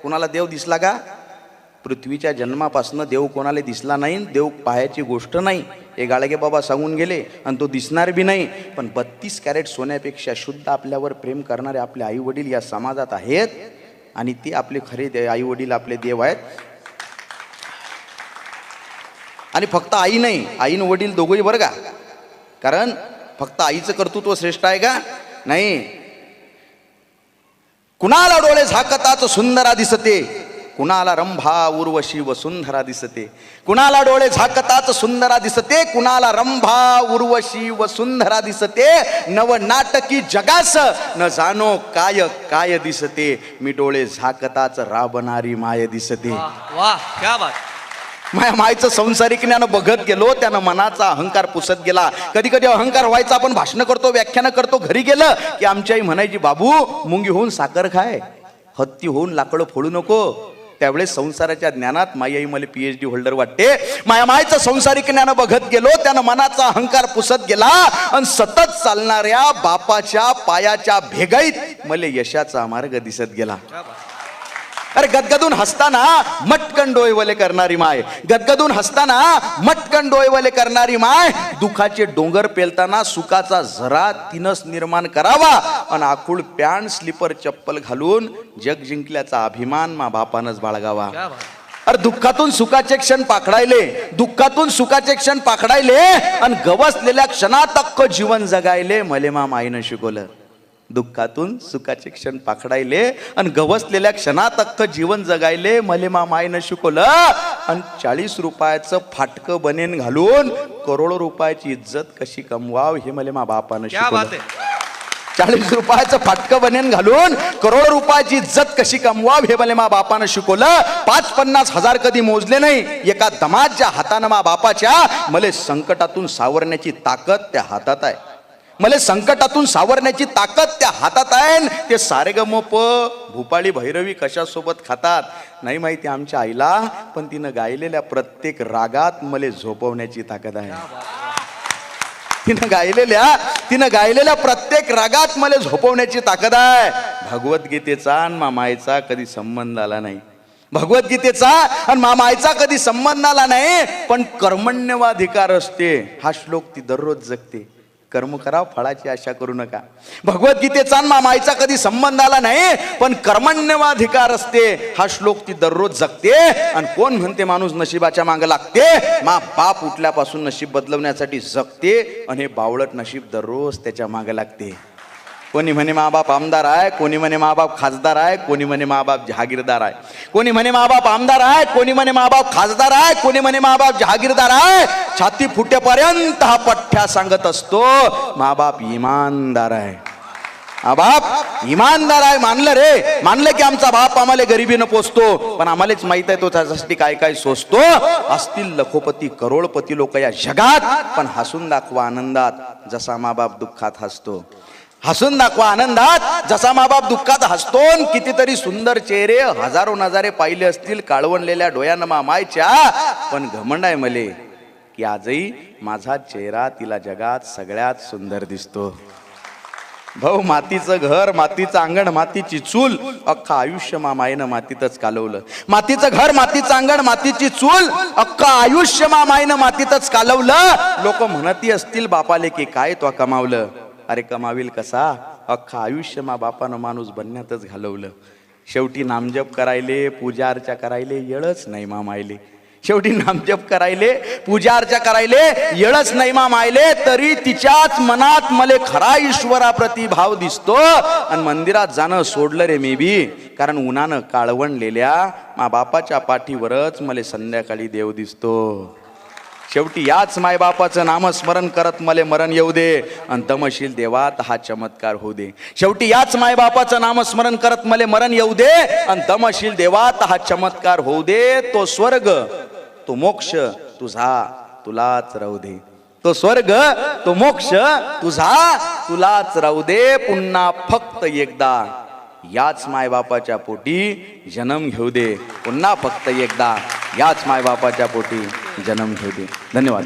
कोणाला देव दिसला का? पृथ्वीच्या जन्मापासून देव कोणाला दिसला नाही, देव पाहायची गोष्ट नाही. हे गाळगे बाबा सांगून गेले आणि तो दिसणार बी नाही. पण 32 कॅरेट सोन्यापेक्षा शुद्ध आपल्यावर प्रेम करणारे आपले आई वडील या समाजात आहेत आणि ते आपले खरे आई वडील आपले देव आहेत. आणि फक्त आई नाही, आईन वडील दोघंही बरं का. कारण फक्त आईचं कर्तृत्व श्रेष्ठ आहे का? नाही. कुणाला डोळे झाकताच सुंदरा दिसते, कुणाला रंभा उर्वशी वसुंधरा दिसते. कुणाला डोळे झाकताच सुंदरा दिसते, कुणाला रंभा उर्वशी वसुंधरा दिसते. नव नाटकी जगास न जानो काय काय दिसते, मी डोळे झाकताच राबणारी माय दिसते. वाह, क्या बात. माया मायचं संसारिक ज्ञान बघत गेलो, त्यानं मनाचा अहंकार पुसत गेला. कधी कधी अहंकार व्हायचा. आपण भाषण करतो, व्याख्यान करतो, घरी गेलं की आमची आई म्हणायची, बाबू मुंगी होऊन साखर खाय, हत्ती होऊन लाकडं फोडू नको. त्यावेळेस संसाराच्या ज्ञानात माई आई मला PhD होल्डर वाटते. माया मायचं संसारिक ज्ञान बघत गेलो, त्यानं मनाचा अहंकार पुसत गेला आणि सतत चालणाऱ्या बापाच्या पायाच्या भेगाईत मला यशाचा मार्ग दिसत गेला. अरे गदगदून हसताना मटकन डोळेवले करणारी माय, गदगदून हसताना मटकन डोळेवले करणारी माय, दुखाचे डोंगर पेलताना सुखाचा झरा तिनच निर्माण करावा आणि आखूड पॅन्ट स्लीपर चप्पल घालून जग जिंकल्याचा अभिमान मा बापानच बाळगावा. अरे दुःखातून सुखाचे क्षण पाखडायले, दुःखातून सुखाचे क्षण पाखडायले आणि गवसलेल्या क्षणात अख्खं जीवन जगायले मले मा माईनं शिकवलं. दुःखातून सुखाचे क्षण पाखडायले आणि गवसलेल्या क्षणात अख्खं जीवन जगायले मले मा मायनं शिकवलं. आणि 40 रुपयाचं फाटकं बनेन घालून करोडो रुपयाची इज्जत कशी कमवाव हे मले मा बापानं शिकवलं. 40 रुपयाचं फाटकं बनेन घालून करोडो रुपयाची इज्जत कशी कमवाव हे मले मा बापानं शिकवलं. 5-50 हजार कधी मोजले नाही. एका दमाच्या हातानं मा बापाच्या मले संकटातून सावरण्याची ताकद त्या हातात आहे. मला संकटातून सावरण्याची ताकद त्या हातात आहे. ते सारेगमप भूपाळी भैरवी कशासोबत खातात नाही माहिती आमच्या आईला, पण तिनं गायलेल्या प्रत्येक रागात मला झोपवण्याची ताकद आहे. तिनं गायलेल्या प्रत्येक रागात मला झोपवण्याची ताकद आहे. भगवद्गीतेचा आणि मामाईचा कधी संबंध आला नाही. भगवद्गीतेचा आणि मामाईचा कधी संबंध आला नाही. पण कर्मण्यवाधिकार असते हा श्लोक ती दररोज जगते. कर्म करा, फळाची आशा करू नका. भगवद्गीतेचा आणि मामाईचा कधी संबंध आला नाही, पण कर्मण्यवाधिकार असते हा श्लोक ती दररोज जगते. आणि कोण म्हणते माणूस नशिबाच्या मागे लागते, मा बाप उठल्यापासून नशीब बदलवण्यासाठी जगते आणि हे बावळट नशीब दररोज त्याच्या मागे लागते. कोणी म्हणे मा बाप आमदार आहे, कोणी म्हणे मा बाप खासदार आहे, कोणी म्हणे मा बाप जहागीरदार आहे. कोणी म्हणे मा बाप आमदार आहे, कोणी म्हणे मा बाप खासदार आहे, कोणी म्हणे मा बाप जहागीरदार आहे. छाती फुटेपर्यंत हा पठ्ठ्या सांगत असतो मा बाप इमानदार आहे. हा बाप इमानदार आहे. मानलं रे, मानलं की आमचा बाप आम्हाला गरिबीनं पोचतो, पण आम्हालाच माहित आहे तो त्याच्यासाठी काय काय सोसतो. असतील लखोपती करोडपती लोक या जगात, पण हसून दाखवा आनंदात जसा मा बाप दुःखात हसतो. हसून दाखवा आनंदात जसा मा बाप दुःखात हसतो. कितीतरी सुंदर चेहरे हजारो नजारे पाहिले असतील काळवणलेल्या डोळ्यानं मा मायच्या, पण घमंड आहे मले की आजही माझा चेहरा तिला जगात सगळ्यात सुंदर दिसतो. भाऊ मातीचं घर, मातीचं अंगण, मातीची चूल, अख्खा आयुष्य मा माईनं मातीतच कालवलं. मातीचं घर, मातीचं अंगण, मातीची चूल, अख्खा आयुष्य मा माईनं मातीतच कालवलं. लोक म्हणती असतील बापाले की काय तो कमावलं. अरे कमावील कसा, अख्खा आयुष्य मा बापानं माणूस बनण्यातच घालवलं. शेवटी नामजप करायले, पूजा अर्चा करायले येळच नाही मा मायले. शेवटी नामजप करायले, पूजा अर्चा करायले येळच नाही मा मायले. तरी तिच्याच मनात मले खरा ईश्वराप्रती भाव दिसतो. आणि मंदिरात जाणं सोडलं रे मी बी, कारण उन्हानं काळवणलेल्या मा बापाच्या पाठीवरच मले संध्याकाळी देव दिसतो. शेवटी याच मायबापाचं नामस्मरण करत मले मरण येऊ दे आणि दमशील देवात हा चमत्कार होऊ दे. शेवटी याच मायबापाचं नामस्मरण करत मले मरण येऊ दे आणि दमशील देवात हा चमत्कार होऊ दे. तो स्वर्ग, तो मोक्ष तुझा तुलाच राहू दे. तो स्वर्ग, तो मोक्ष तुझा तुलाच राहू दे. पुन्हा फक्त एकदा याच मायबापाच्या पोटी जन्म घेऊ दे. पुन्हा फक्त एकदा याच मायबापाच्या पोटी जन्म घेऊ दे. धन्यवाद.